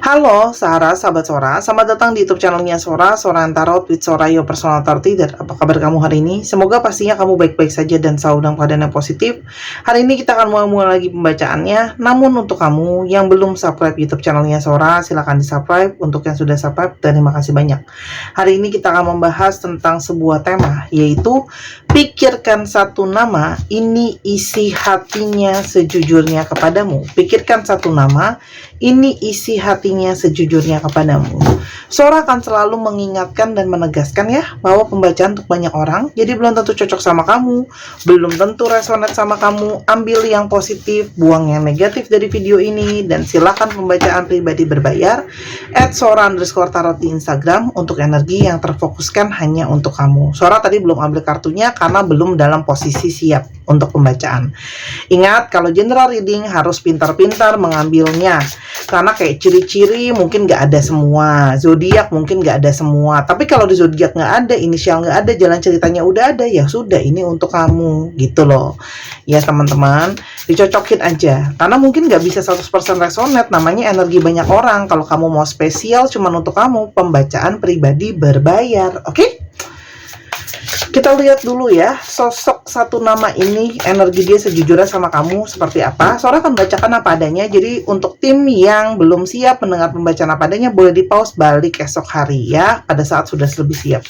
Halo, sahabat Sora. Selamat datang di YouTube channelnya Sora, Sora Tarot with Sora, your personal tarot reader. Apa kabar kamu hari ini? Semoga pastinya kamu baik-baik saja dan selalu dalam keadaan yang positif. Hari ini kita akan mulai lagi pembacaannya. Namun untuk kamu yang belum subscribe YouTube channelnya Sora, silahkan di-subscribe. Untuk yang sudah subscribe, terima kasih banyak. Hari ini kita akan membahas tentang sebuah tema, yaitu pikirkan satu nama, ini isi hatinya sejujurnya kepadamu. Pikirkan satu nama, ini isi hatinya sejujurnya kepadamu. Sora akan selalu mengingatkan dan menegaskan ya, bahwa pembacaan untuk banyak orang, jadi belum tentu cocok sama kamu, belum tentu resonate sama kamu. Ambil yang positif, buang yang negatif dari video ini, dan silakan pembacaan pribadi berbayar @sora_tarot di Instagram untuk energi yang terfokuskan hanya untuk kamu. Sora tadi belum ambil kartunya karena belum dalam posisi siap untuk pembacaan. Ingat, kalau general reading harus pintar-pintar mengambilnya, karena kayak ciri-ciri mungkin nggak ada semua, zodiak mungkin nggak ada semua. Tapi kalau di zodiak nggak ada, inisial nggak ada, jalan ceritanya udah ada, ya sudah, ini untuk kamu gitu loh ya teman-teman. Dicocokin aja, karena mungkin nggak bisa 100% resonate, namanya energi banyak orang. Kalau kamu mau spesial cuman untuk kamu, pembacaan pribadi berbayar. Oke? Kita lihat dulu ya, sosok satu nama ini, energi dia sejujurnya sama kamu seperti apa. Sora akan bacakan apa adanya. Jadi untuk tim yang belum siap mendengar pembacaan apa adanya, boleh di pause, balik esok hari ya, pada saat sudah lebih siap.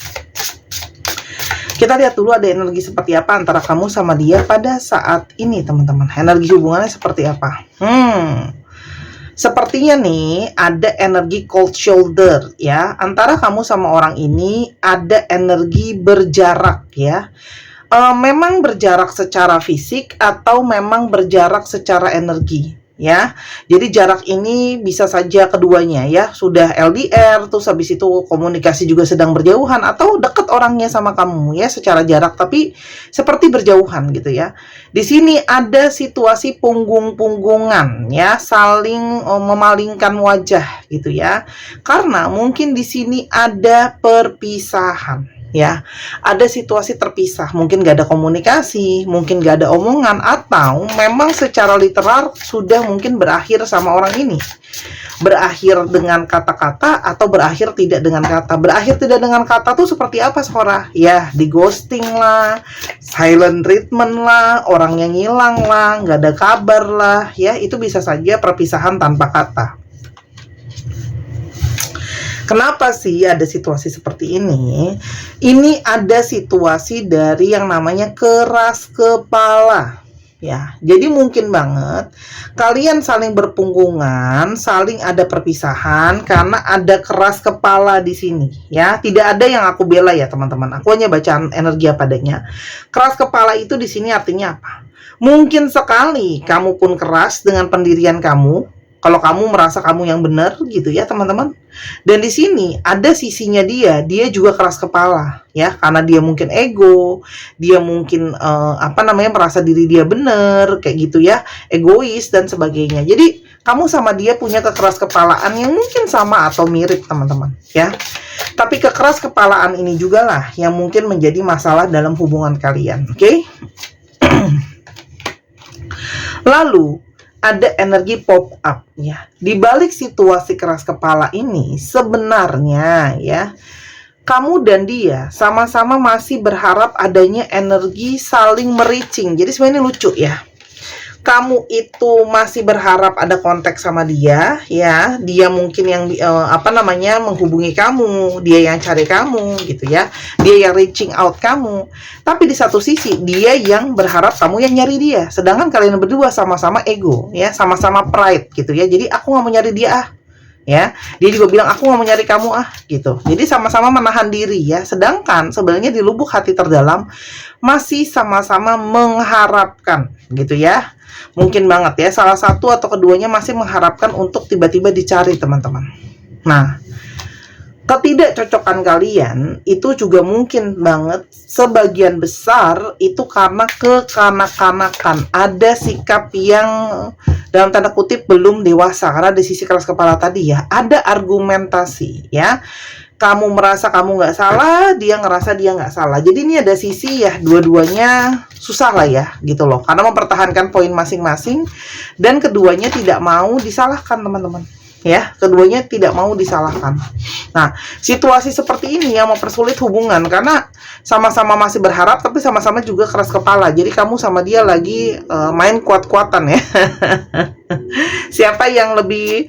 Kita lihat dulu ada energi seperti apa antara kamu sama dia pada saat ini teman-teman. Energi hubungannya seperti apa? Sepertinya nih ada energi cold shoulder ya, antara kamu sama orang ini ada energi berjarak ya. Memang berjarak secara fisik atau memang berjarak secara energi ya. Jadi jarak ini bisa saja keduanya ya, sudah LDR terus habis itu komunikasi juga sedang berjauhan, atau dekat orangnya sama kamu ya secara jarak tapi seperti berjauhan gitu ya. Di sini ada situasi punggung-punggungan ya, saling memalingkan wajah gitu ya. Karena mungkin di sini ada perpisahan ya, ada situasi terpisah, mungkin gak ada komunikasi, mungkin gak ada omongan, atau memang secara literal sudah mungkin berakhir sama orang ini. Berakhir dengan kata-kata atau berakhir tidak dengan kata. Berakhir tidak dengan kata tuh seperti apa Sora? Ya, di ghosting lah, silent treatment lah, orangnya ngilang lah, gak ada kabar lah ya. Itu bisa saja perpisahan tanpa kata. Kenapa sih ada situasi seperti ini? Ini ada situasi dari yang namanya keras kepala. Ya, jadi mungkin banget kalian saling berpunggungan, saling ada perpisahan karena ada keras kepala di sini. Ya, tidak ada yang aku bela ya teman-teman. Aku hanya bacaan energi apa adanya. Keras kepala itu di sini artinya apa? Mungkin sekali kamu pun keras dengan pendirian kamu. Kalau kamu merasa kamu yang benar gitu ya teman-teman. Dan di sini ada sisinya dia juga keras kepala ya, karena dia mungkin ego, dia mungkin merasa diri dia benar kayak gitu ya, egois dan sebagainya. Jadi kamu sama dia punya kekeras kepalaan yang mungkin sama atau mirip teman-teman ya. Tapi kekeras kepalaan ini juga lah yang mungkin menjadi masalah dalam hubungan kalian. Oke? Lalu ada energi pop up ya. Di balik situasi keras kepala ini sebenarnya ya, kamu dan dia sama-sama masih berharap adanya energi saling mericing. Jadi sebenarnya lucu ya. Kamu itu masih berharap ada konteks sama dia ya, dia mungkin yang menghubungi kamu, dia yang cari kamu gitu ya, dia yang reaching out kamu. Tapi di satu sisi dia yang berharap kamu yang nyari dia, sedangkan kalian berdua sama-sama ego ya, sama-sama pride gitu ya. Jadi aku nggak mau nyari dia ya, dia juga bilang aku nggak mau nyari kamu gitu. Jadi sama-sama menahan diri ya, sedangkan sebenarnya di lubuk hati terdalam masih sama-sama mengharapkan gitu ya. Mungkin banget ya, salah satu atau keduanya masih mengharapkan untuk tiba-tiba dicari teman-teman. Nah, ketidakcocokan kalian itu juga mungkin banget sebagian besar itu karena kekanak-kanakan. Ada sikap yang dalam tanda kutip belum dewasa, karena di sisi keras kepala tadi ya, ada argumentasi ya. Kamu merasa kamu nggak salah, dia ngerasa dia nggak salah. Jadi ini ada sisi ya, dua-duanya susah lah ya gitu loh, karena mempertahankan poin masing-masing dan keduanya tidak mau disalahkan teman-teman ya, keduanya tidak mau disalahkan. Nah, situasi seperti ini yang mempersulit hubungan karena sama-sama masih berharap tapi sama-sama juga keras kepala. Jadi kamu sama dia lagi main kuat-kuatan ya. Siapa yang lebih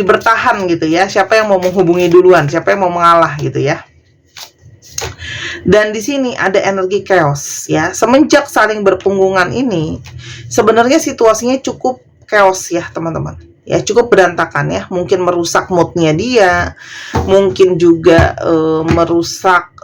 bertahan gitu ya, siapa yang mau menghubungi duluan, siapa yang mau mengalah gitu ya. Dan di sini ada energi chaos ya. Semenjak saling berpunggungan ini, sebenarnya situasinya cukup chaos ya, teman-teman. Ya, cukup berantakan ya. Mungkin merusak moodnya dia, mungkin juga merusak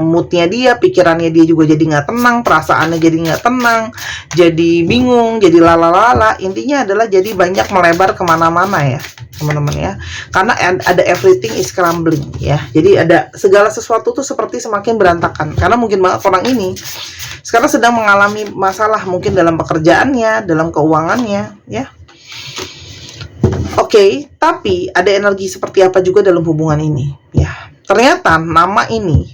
moodnya dia, pikirannya dia juga jadi nggak tenang, perasaannya jadi nggak tenang, jadi bingung, jadi lala-lala. Intinya adalah jadi banyak melebar kemana-mana ya, teman-teman ya, karena ada everything is crumbling ya. Jadi ada segala sesuatu tuh seperti semakin berantakan karena mungkin banget orang ini sekarang sedang mengalami masalah mungkin dalam pekerjaannya, dalam keuangannya ya. Oke, tapi ada energi seperti apa juga dalam hubungan ini ya. Ternyata nama ini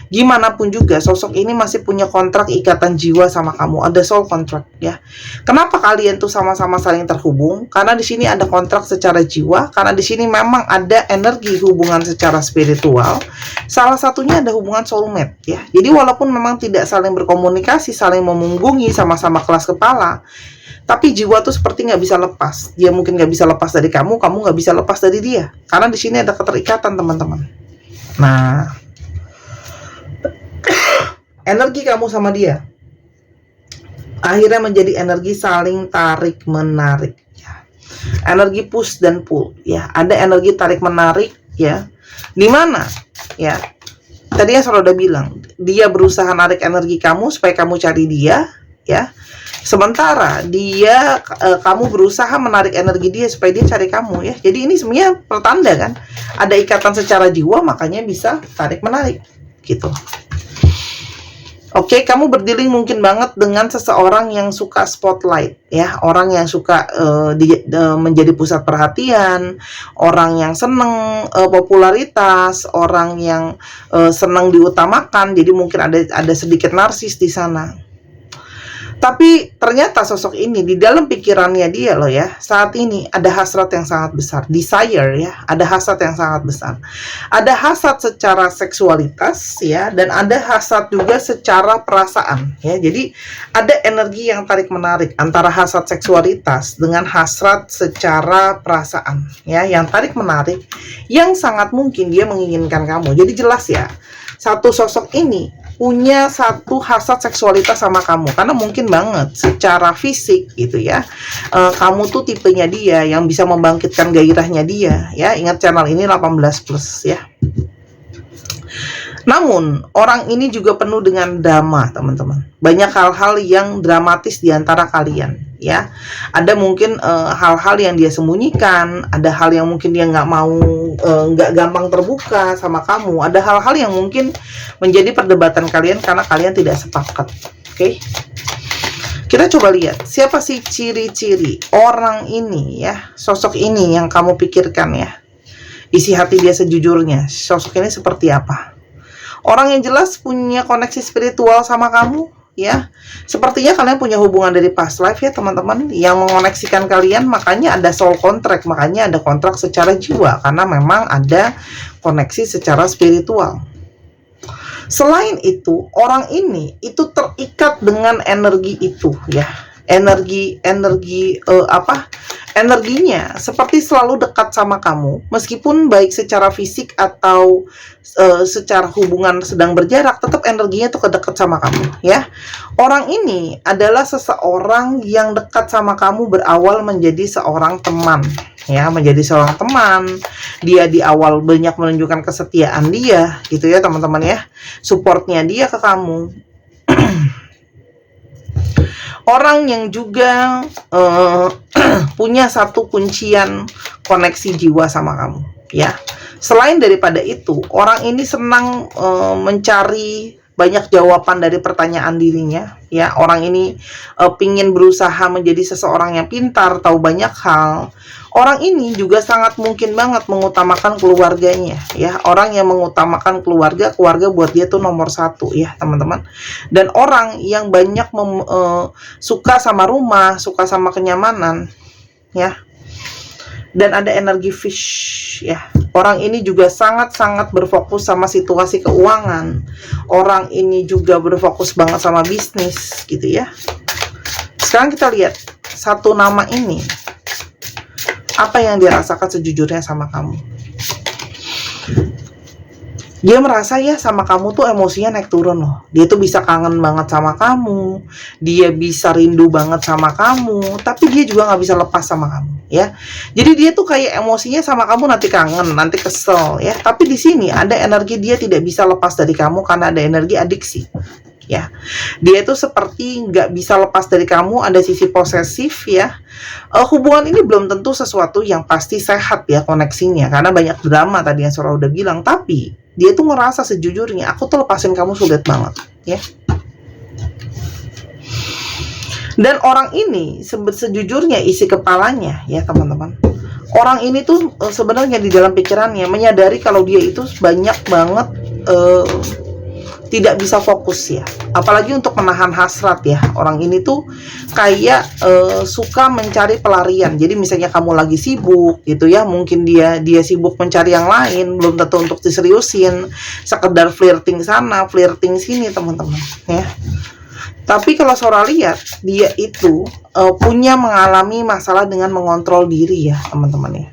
gimana pun juga sosok ini masih punya kontrak ikatan jiwa sama kamu, ada soul contract ya. Kenapa kalian tuh sama-sama saling terhubung? Karena di sini ada kontrak secara jiwa, karena di sini memang ada energi hubungan secara spiritual. Salah satunya ada hubungan soulmate ya. Jadi walaupun memang tidak saling berkomunikasi, saling memunggungi, sama-sama kelas kepala, tapi jiwa tuh seperti nggak bisa lepas. Dia mungkin nggak bisa lepas dari kamu, kamu nggak bisa lepas dari dia. Karena di sini ada keterikatan, teman-teman. Nah, energi kamu sama dia akhirnya menjadi energi saling tarik menarik ya. Energi push dan pull ya. Ada energi tarik menarik ya. Di mana ya? Tadi yang saya udah bilang, dia berusaha narik energi kamu supaya kamu cari dia ya. Sementara dia kamu berusaha menarik energi dia supaya dia cari kamu ya. Jadi ini sebenarnya pertanda kan ada ikatan secara jiwa, makanya bisa tarik menarik gitu. Oke, kamu berdealing mungkin banget dengan seseorang yang suka spotlight ya, orang yang suka menjadi pusat perhatian, orang yang seneng popularitas, orang yang senang diutamakan. Jadi mungkin ada sedikit narsis di sana. Tapi ternyata sosok ini di dalam pikirannya dia loh ya, saat ini ada hasrat yang sangat besar, desire ya, ada hasrat yang sangat besar. Ada hasrat secara seksualitas ya, dan ada hasrat juga secara perasaan ya. Jadi ada energi yang tarik menarik antara hasrat seksualitas dengan hasrat secara perasaan ya, yang tarik menarik, yang sangat mungkin dia menginginkan kamu. Jadi jelas ya, satu sosok ini punya satu hasrat seksualitas sama kamu karena mungkin banget secara fisik gitu ya, kamu tuh tipenya dia yang bisa membangkitkan gairahnya dia ya. Ingat channel ini 18+ ya. Namun orang ini juga penuh dengan drama, teman-teman. Banyak hal-hal yang dramatis di antara kalian ya. Ada mungkin hal-hal yang dia sembunyikan, ada hal yang mungkin dia nggak mau, nggak gampang terbuka sama kamu. Ada hal-hal yang mungkin menjadi perdebatan kalian karena kalian tidak sepakat. Oke? Kita coba lihat siapa sih ciri-ciri orang ini ya, sosok ini yang kamu pikirkan ya. Isi hati dia sejujurnya, sosok ini seperti apa? Orang yang jelas punya koneksi spiritual sama kamu ya. Sepertinya kalian punya hubungan dari past life ya, teman-teman, yang mengoneksikan kalian. Makanya ada soul contract, makanya ada kontrak secara jiwa, karena memang ada koneksi secara spiritual. Selain itu, orang ini itu terikat dengan energi itu ya. Energinya seperti selalu dekat sama kamu, meskipun baik secara fisik atau secara hubungan sedang berjarak, tetap energinya tuh kedekat sama kamu ya. Orang ini adalah seseorang yang dekat sama kamu berawal menjadi seorang teman ya, menjadi seorang teman. Dia di awal banyak menunjukkan kesetiaan dia gitu ya, teman-teman ya, supportnya dia ke kamu. Orang yang juga punya satu kuncian koneksi jiwa sama kamu ya. Selain daripada itu, orang ini senang mencari banyak jawaban dari pertanyaan dirinya ya. Orang ini pingin berusaha menjadi seseorang yang pintar, tahu banyak hal. Orang ini juga sangat mungkin banget mengutamakan keluarganya ya. Orang yang mengutamakan keluarga buat dia tuh nomor satu ya, teman-teman. Dan orang yang banyak suka sama rumah, suka sama kenyamanan ya. Dan ada energi fish ya. Orang ini juga sangat-sangat berfokus sama situasi keuangan. Orang ini juga berfokus banget sama bisnis gitu ya. Sekarang kita lihat satu nama ini, apa yang dia rasakan sejujurnya sama kamu. Dia merasa ya sama kamu tuh emosinya naik turun loh. Dia tuh bisa kangen banget sama kamu, dia bisa rindu banget sama kamu, tapi dia juga nggak bisa lepas sama kamu ya. Jadi dia tuh kayak emosinya sama kamu nanti kangen, nanti kesel ya. Tapi di sini ada energi dia tidak bisa lepas dari kamu karena ada energi adiksi ya. Dia itu seperti nggak bisa lepas dari kamu, ada sisi posesif ya. Hubungan ini belum tentu sesuatu yang pasti sehat ya koneksinya, karena banyak drama tadi yang Sora udah bilang. Tapi dia tuh ngerasa sejujurnya, aku tuh lepasin kamu sulit banget ya. Dan orang ini sejujurnya isi kepalanya ya teman-teman, orang ini tuh sebenarnya di dalam pikirannya menyadari kalau dia itu banyak banget tidak bisa fokus ya, apalagi untuk menahan hasrat ya. Orang ini tuh kayak suka mencari pelarian. Jadi misalnya kamu lagi sibuk gitu ya, mungkin dia sibuk mencari yang lain, belum tentu untuk diseriusin, sekedar flirting sana, flirting sini teman-teman ya. Tapi kalau Sora lihat, dia itu punya mengalami masalah dengan mengontrol diri ya teman-teman ya.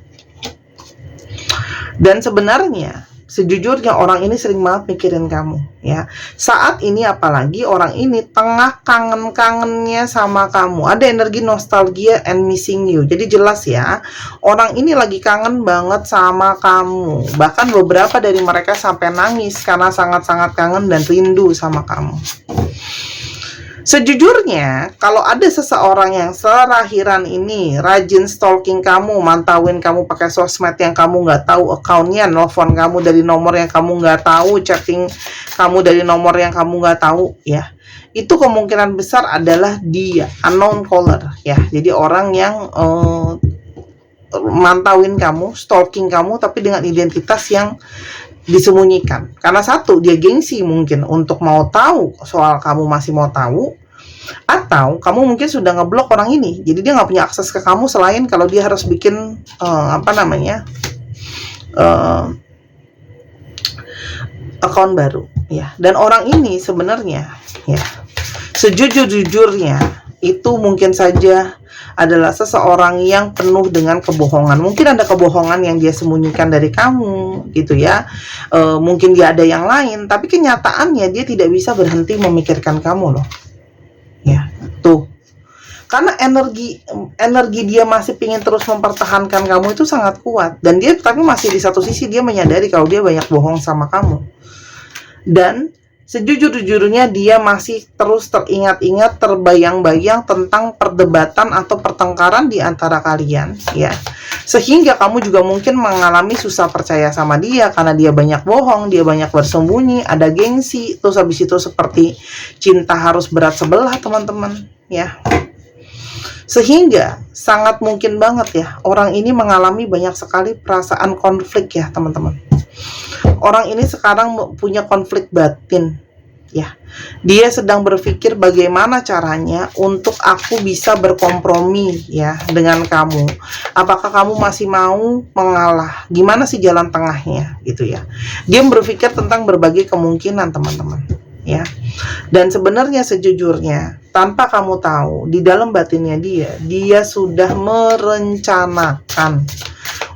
Dan sebenarnya sejujurnya orang ini sering banget mikirin kamu ya. Saat ini apalagi orang ini tengah kangen-kangennya sama kamu. Ada energi nostalgia and missing you. Jadi jelas ya, orang ini lagi kangen banget sama kamu. Bahkan beberapa dari mereka sampai nangis karena sangat-sangat kangen dan rindu sama kamu. Sejujurnya, kalau ada seseorang yang selahiran ini rajin stalking kamu, mantauin kamu pakai sosmed yang kamu nggak tahu akunnya, nelfon kamu dari nomor yang kamu nggak tahu, chatting kamu dari nomor yang kamu nggak tahu, ya, itu kemungkinan besar adalah dia, unknown caller, ya. Jadi orang yang mantauin kamu, stalking kamu, tapi dengan identitas yang disembunyikan. Karena satu, dia gengsi mungkin untuk mau tahu soal kamu, masih mau tahu, atau kamu mungkin sudah ngeblok orang ini, jadi dia nggak punya akses ke kamu selain kalau dia harus bikin akun baru ya. Dan orang ini sebenarnya ya, sejujur-jujurnya itu mungkin saja adalah seseorang yang penuh dengan kebohongan. Mungkin ada kebohongan yang dia sembunyikan dari kamu gitu ya. Mungkin dia ada yang lain, tapi kenyataannya dia tidak bisa berhenti memikirkan kamu loh ya. Tuh, karena energi dia masih ingin terus mempertahankan kamu itu sangat kuat. Dan dia tapi masih di satu sisi dia menyadari kalau dia banyak bohong sama kamu. Dan sejujur-jujurnya dia masih terus teringat-ingat, terbayang-bayang tentang perdebatan atau pertengkaran di antara kalian ya. Sehingga kamu juga mungkin mengalami susah percaya sama dia karena dia banyak bohong, dia banyak bersembunyi, ada gengsi, terus habis itu seperti cinta harus berat sebelah teman-teman ya. Sehingga sangat mungkin banget ya orang ini mengalami banyak sekali perasaan konflik ya teman-teman. Orang ini sekarang punya konflik batin ya. Dia sedang berpikir bagaimana caranya untuk aku bisa berkompromi ya dengan kamu. Apakah kamu masih mau mengalah? Gimana sih jalan tengahnya gitu ya. Dia berpikir tentang berbagai kemungkinan teman-teman ya. Dan sebenarnya sejujurnya tanpa kamu tahu, di dalam batinnya dia sudah merencanakan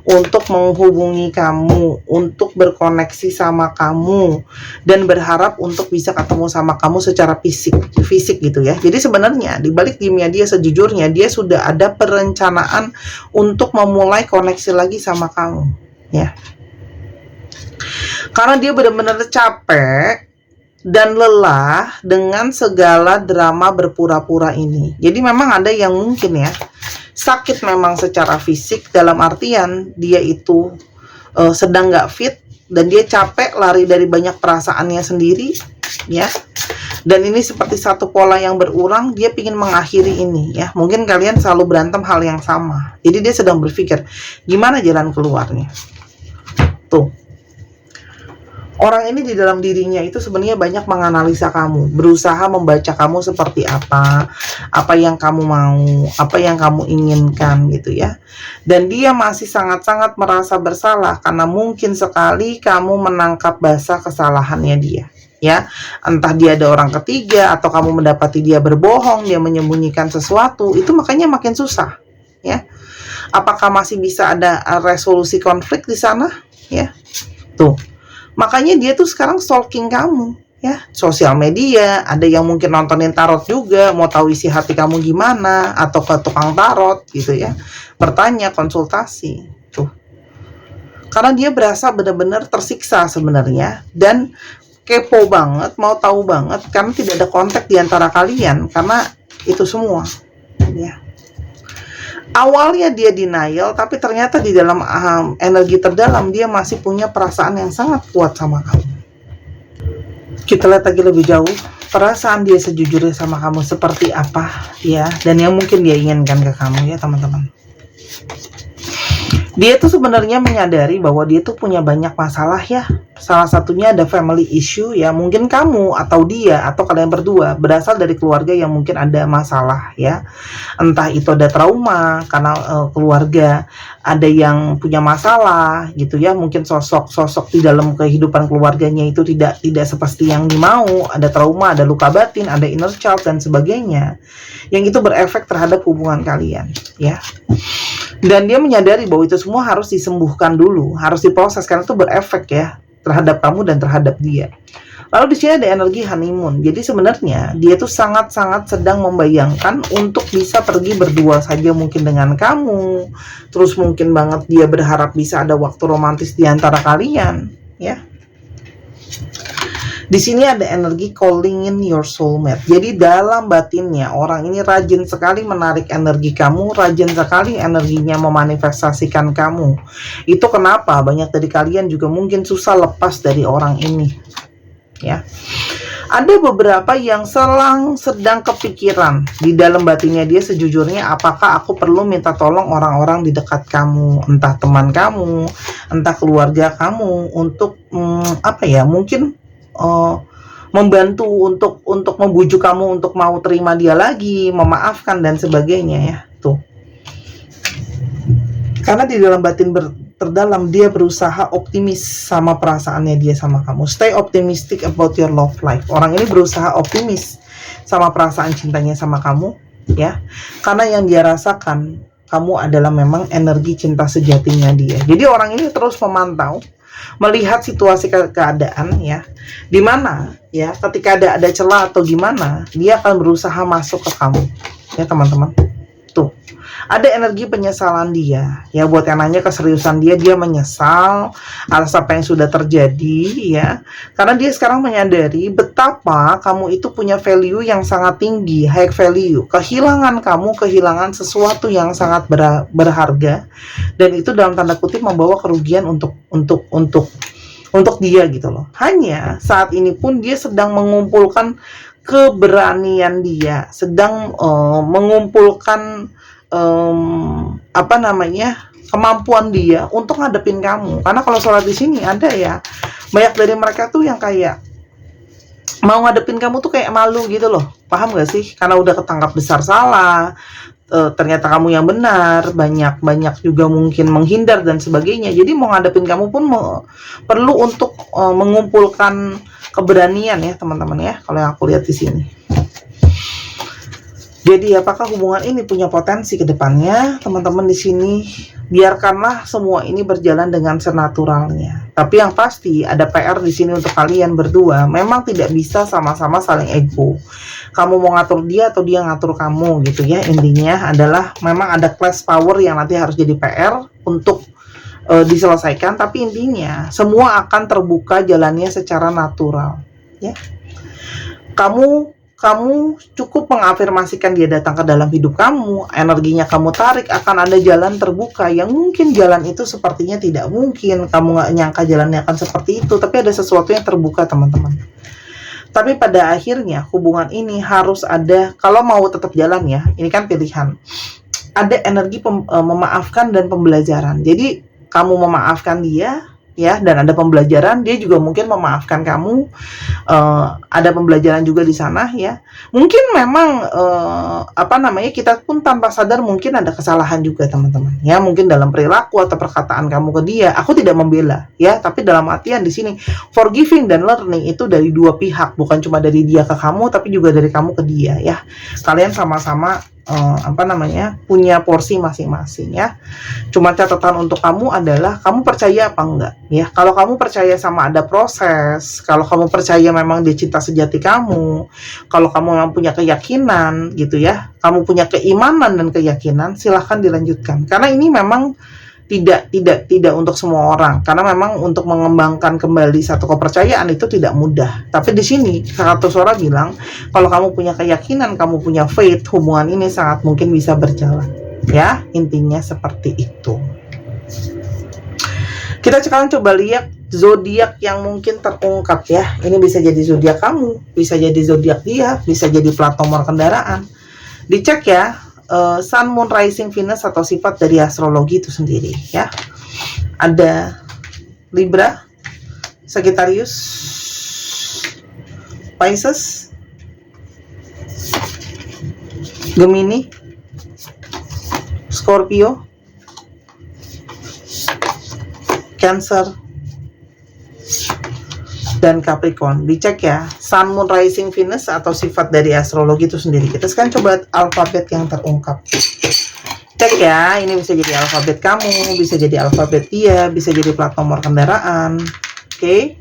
untuk menghubungi kamu, untuk berkoneksi sama kamu, dan berharap untuk bisa ketemu sama kamu secara fisik gitu ya. Jadi sebenarnya di balik dimnya dia sejujurnya dia sudah ada perencanaan untuk memulai koneksi lagi sama kamu ya. Karena dia benar-benar capek dan lelah dengan segala drama berpura-pura ini. Jadi memang ada yang mungkin ya sakit memang secara fisik, dalam artian dia itu sedang nggak fit dan dia capek lari dari banyak perasaannya sendiri ya. Dan ini seperti satu pola yang berulang, dia ingin mengakhiri ini ya. Mungkin kalian selalu berantem hal yang sama, jadi dia sedang berpikir gimana jalan keluarnya. Tuh, Orang ini di dalam dirinya itu sebenarnya banyak menganalisa kamu, berusaha membaca kamu seperti apa yang kamu mau, apa yang kamu inginkan gitu ya. Dan dia masih sangat-sangat merasa bersalah karena mungkin sekali kamu menangkap basah kesalahannya dia. Ya, entah dia ada orang ketiga atau kamu mendapati dia berbohong, dia menyembunyikan sesuatu, itu makanya makin susah, ya. Apakah masih bisa ada resolusi konflik di sana? Ya, tuh. Makanya dia tuh sekarang stalking kamu, ya. Sosial media, ada yang mungkin nontonin tarot juga, mau tahu isi hati kamu gimana, atau ke tukang tarot gitu ya. Bertanya, konsultasi. Tuh. Karena dia berasa benar-benar tersiksa sebenarnya dan kepo banget, mau tahu banget karena tidak ada kontak di antara kalian karena itu semua, ya. Awalnya dia denial, tapi ternyata di dalam energi terdalam dia masih punya perasaan yang sangat kuat sama kamu. Kita lihat lagi lebih jauh, perasaan dia sejujurnya sama kamu seperti apa, ya, dan yang mungkin dia inginkan ke kamu, ya teman-teman. Dia tuh sebenarnya menyadari bahwa dia tuh punya banyak masalah, ya. Salah satunya ada family issue, ya. Mungkin kamu atau dia atau kalian berdua berasal dari keluarga yang mungkin ada masalah, ya. Entah itu ada trauma karena keluarga ada yang punya masalah gitu ya. Mungkin sosok di dalam kehidupan keluarganya itu tidak seperti yang dimau, ada trauma, ada luka batin, ada inner child dan sebagainya. Yang itu berefek terhadap hubungan kalian, ya. Dan dia menyadari bahwa itu semua harus disembuhkan dulu, harus diproses karena itu berefek ya terhadap kamu dan terhadap dia. Lalu di sini ada energi honeymoon. Jadi sebenarnya dia tuh sangat-sangat sedang membayangkan untuk bisa pergi berdua saja mungkin dengan kamu. Terus mungkin banget dia berharap bisa ada waktu romantis di antara kalian, ya. Di sini ada energi calling in your soulmate. Jadi dalam batinnya orang ini rajin sekali menarik energi kamu, rajin sekali energinya memanifestasikan kamu. Itu kenapa banyak dari kalian juga mungkin susah lepas dari orang ini, ya. Ada beberapa yang sedang kepikiran di dalam batinnya dia sejujurnya, apakah aku perlu minta tolong orang-orang di dekat kamu, entah teman kamu, entah keluarga kamu untuk mungkin membantu untuk membujuk kamu untuk mau terima dia lagi, memaafkan dan sebagainya, ya. Tuh. Karena di dalam batin terdalam dia berusaha optimis sama perasaannya dia sama kamu. Stay optimistic about your love life. Orang ini berusaha optimis sama perasaan cintanya sama kamu, ya. Karena yang dia rasakan kamu adalah memang energi cinta sejatinya dia. Jadi orang ini terus memantau, melihat situasi keadaan, ya, dimana ya ketika ada celah atau gimana dia akan berusaha masuk ke kamu, ya teman-teman. Tuh ada energi penyesalan dia, ya. Buat yang nanya keseriusan dia menyesal atas apa yang sudah terjadi, ya, karena dia sekarang menyadari betapa kamu itu punya value yang sangat tinggi, high value. Kehilangan kamu, kehilangan sesuatu yang sangat berharga, dan itu dalam tanda kutip membawa kerugian untuk dia gitu loh. Hanya saat ini pun dia sedang mengumpulkan keberanian dia, sedang mengumpulkan kemampuan dia untuk ngadepin kamu. Karena kalau sholat di sini ada ya, banyak dari mereka tuh yang kayak mau ngadepin kamu tuh kayak malu gitu loh. Paham gak sih? Karena udah ketangkap besar salah, ternyata kamu yang benar, banyak juga mungkin menghindar dan sebagainya. Jadi mau ngadepin kamu pun perlu untuk mengumpulkan keberanian, ya teman-teman, ya. Kalau yang aku lihat di sini. Jadi apakah hubungan ini punya potensi ke depannya, teman-teman di sini? Biarkanlah semua ini berjalan dengan senaturalnya. Tapi yang pasti ada PR di sini untuk kalian berdua. Memang tidak bisa sama-sama saling ego. Kamu mau ngatur dia atau dia ngatur kamu gitu ya. Intinya adalah memang ada clash power yang nanti harus jadi PR untuk diselesaikan. Tapi intinya semua akan terbuka jalannya secara natural, ya. Kamu cukup mengafirmasikan dia datang ke dalam hidup kamu, energinya kamu tarik, akan ada jalan terbuka yang mungkin jalan itu sepertinya tidak mungkin, kamu nggak nyangka jalannya akan seperti itu, tapi ada sesuatu yang terbuka, teman-teman. Tapi pada akhirnya hubungan ini harus ada, kalau mau tetap jalan ya, ini kan pilihan. Ada energi memaafkan dan pembelajaran. Jadi kamu memaafkan dia, ya, dan ada pembelajaran. Dia juga mungkin memaafkan kamu, ada pembelajaran juga di sana ya. Mungkin memang kita pun tanpa sadar mungkin ada kesalahan juga teman-teman ya, mungkin dalam perilaku atau perkataan kamu ke dia. Aku tidak membela ya, tapi dalam artian di sini forgiving dan learning itu dari dua pihak, bukan cuma dari dia ke kamu tapi juga dari kamu ke dia ya. Kalian sama-sama punya porsi masing-masing ya. Cuma catatan untuk kamu adalah kamu percaya apa enggak ya. Kalau kamu percaya sama ada proses, kalau kamu percaya memang dia cinta sejati kamu, kalau kamu memang punya keyakinan gitu ya, kamu punya keimanan dan keyakinan, silahkan dilanjutkan. Karena ini memang tidak untuk semua orang, karena memang untuk mengembangkan kembali satu kepercayaan itu tidak mudah. Tapi di sini Kak Sora bilang kalau kamu punya keyakinan, kamu punya faith, hubungan ini sangat mungkin bisa berjalan ya. Intinya seperti itu. Kita sekarang coba lihat zodiak yang mungkin terungkap ya. Ini bisa jadi zodiak kamu, bisa jadi zodiak dia, bisa jadi plat nomor kendaraan. Dicek ya, Sun, Moon, Rising, Venus atau sifat dari astrologi itu sendiri ya. Ada Libra, Sagittarius, Pisces, Gemini, Scorpio, Cancer, dan Capricorn. Dicek ya, Sun, Moon, Rising, Venus atau sifat dari astrologi itu sendiri. Kita sekarang coba alfabet yang terungkap. Cek ya, ini bisa jadi alfabet kamu, bisa jadi alfabet dia, bisa jadi plat nomor kendaraan. Oke.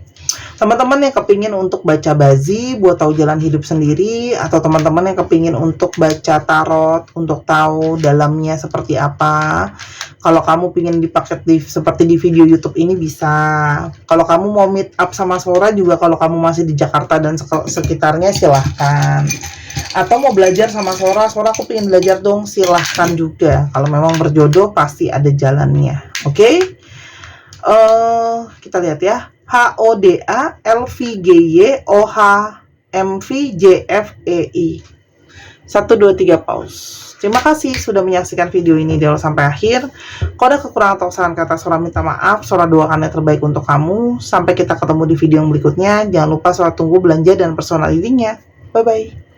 Teman-teman yang kepingin untuk baca bazi buat tahu jalan hidup sendiri, atau teman-teman yang kepingin untuk baca tarot untuk tahu dalamnya seperti apa, kalau kamu pingin dipaket seperti di video YouTube ini bisa. Kalau kamu mau meet up sama Sora juga, kalau kamu masih di Jakarta dan sekitarnya silahkan. Atau mau belajar sama Sora aku pengen belajar dong, silahkan juga. Kalau memang berjodoh pasti ada jalannya. Oke? Kita lihat ya. HODA LVGY OHMVJFEI 1, 2, 3 pause. Terima kasih sudah menyaksikan video ini dari awal sampai akhir. Kalau ada kekurangan atau kesalahan kata, Sora minta maaf. Sora doakan yang terbaik untuk kamu. Sampai kita ketemu di video yang berikutnya. Jangan lupa Sora tunggu belanja dan personal reading-nya. Bye-bye.